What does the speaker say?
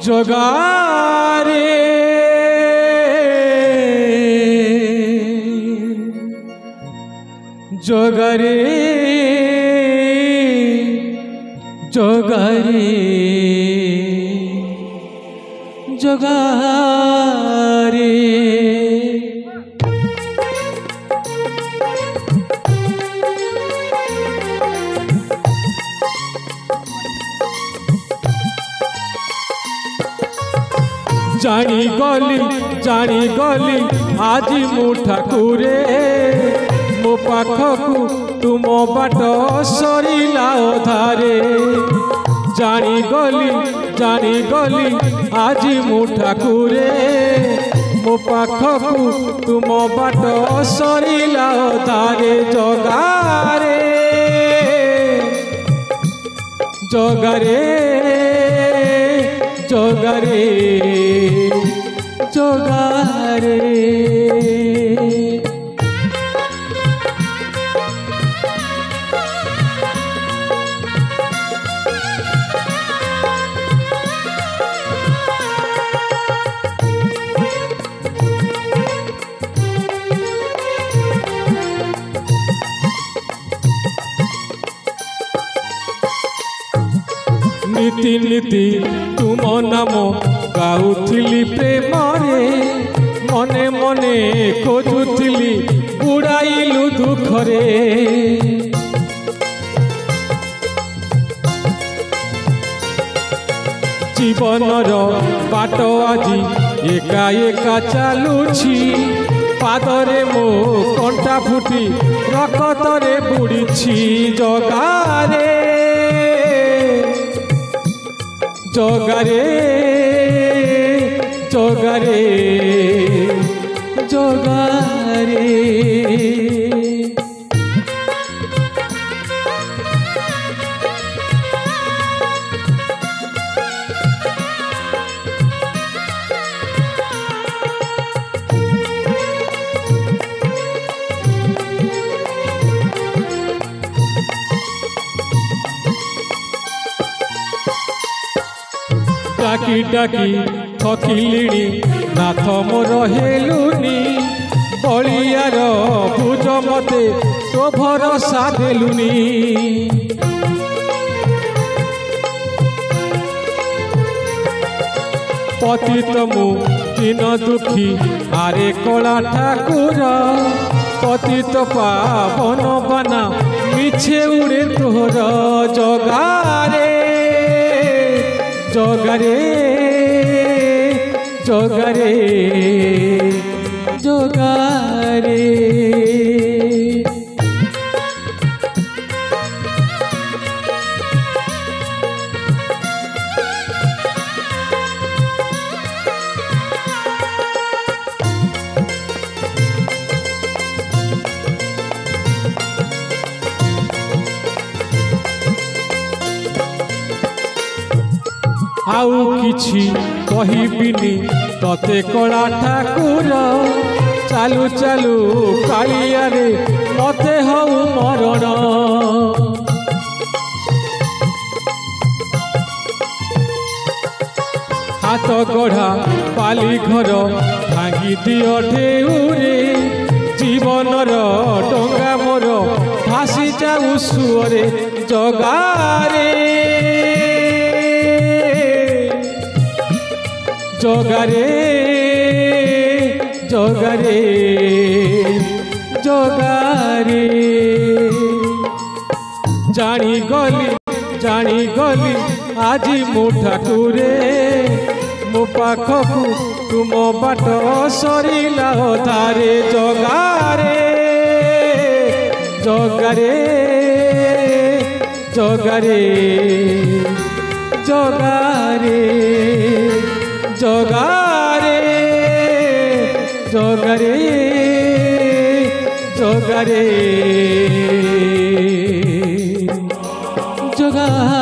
जोगारे जोगारे जोगारे जोगारे जानी गली आज मु ठाकुरे मो पाखकु तुम बाट सरिला अधारे जानी गली आज मु ठाकुरे मो पाखकु तुम बाट सरिला अधारे जोगारे जोगारे जोगारे जोगारे नीति नीति तुम नाम गाउथिली प्रेम रे मने मने खोजुथिली उड़ाइलु दुखरे जीवनर बाट आजी एका एका चालुछि पादरे मो कंटा फुटी रकतरे बुड़ीछि जोगारे जोगारे जोगारे जोगारे डाकी डाकी थकिलिणी नाथ मोर हेलुनी बलियार भुज मते तो भरोसा देलुनी पतित मु दिन दुखी आरे कला ठाकुर पतित पावन बना मिछे उड़े तोहर जोगारे जोगारे जोगारे जोगारे आउ किछि कहिबिनी तते कला ठाकुर चालू चालू कालिया रे मते हऊ मरण हाथ गढ़ा पाली घर भांगी दियो ढेउरे जीवनर डंगा मोर भासी जाऊ सुअरे जोगारे जोगारे जोगारे जोगारे जानी गली आज मु ठाकुरे मो पाखकु तुम बाट सरिला अधारे जोगारे जोगारे जोगारे जोगारे जोगारे जोगारे जोगारे जोगारे